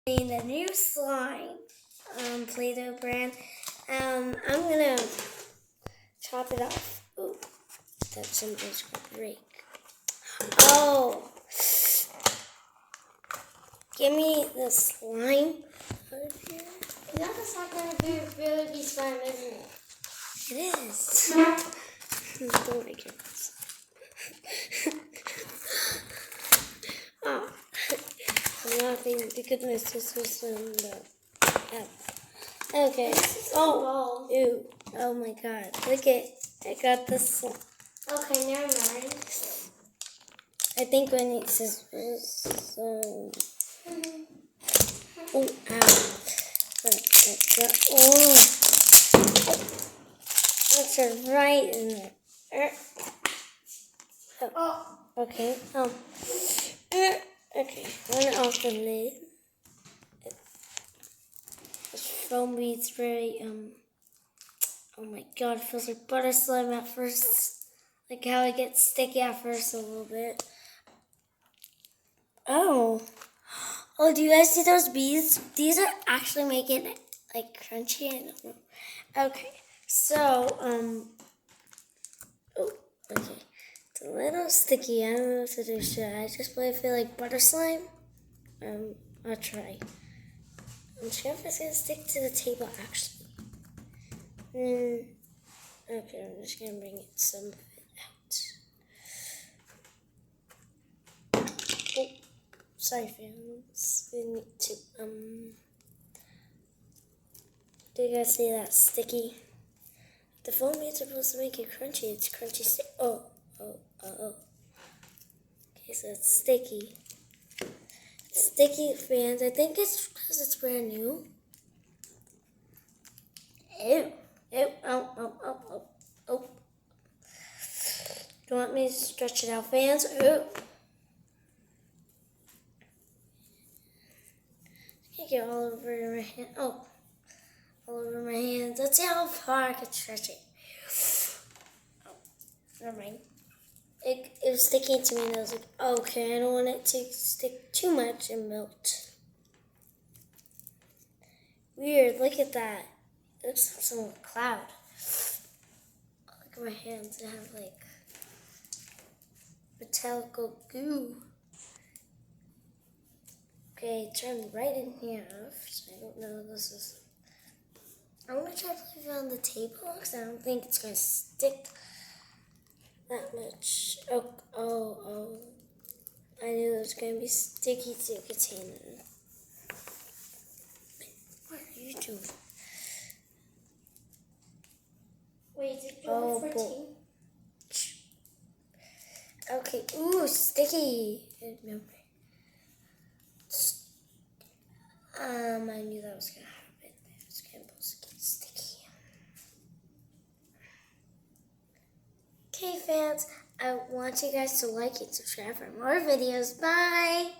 Made a new slime, Play-Doh brand. I'm gonna chop it off. Ooh, that symbol's gonna break. Oh, give me the slime out of here. That's not gonna really be slime, isn't it? It is. Don't make it. Oh, thank goodness this was okay. Oh, ew. Oh my god. Look at, I got this. Okay, never mind. I think I need scissors. So. Oh, ow. Oh. That's right in there. Oh. Okay. Okay. One off the lid. This foam beads very oh my god, it feels like butter slime at first. Like how it gets sticky at first a little bit. Oh. Oh, do you guys see those beads? These are actually making it like crunchy. I don't know. Okay. So, oh, okay. It's a little sticky. I don't know what to do. Should I just feel like butter slime? I'll try. I'm sure if it's gonna stick to the table actually. Okay, I'm just gonna bring some of it out. Oh, sorry fans. We need to do you guys see that sticky? The foam beads are supposed to make it crunchy. It's crunchy. Oh. Okay, so it's sticky. It's sticky, fans. I think it's because it's brand new. Ew. Oh. Do you want me to stretch it out, fans? Ew. I can't get all over my hand. Oh. All over my hands. Let's see how far I can stretch it. Oh, never mind. It was sticking to me and I was like, okay, I don't want it to stick too much and melt. Weird, look at that. It looks like some cloud. Look at my hands, they have like metallic goo. Okay, turn right in here. So I don't know, this is... I'm going to try to leave it on the table because I don't think it's going to stick that much. Oh. I knew it was going to be sticky to the container. What are you doing? Wait, is it going 14? Okay, ooh, sticky. I knew that was going to happen. It's going to get sticky. Okay, fans, I want you guys to like and subscribe for more videos. Bye!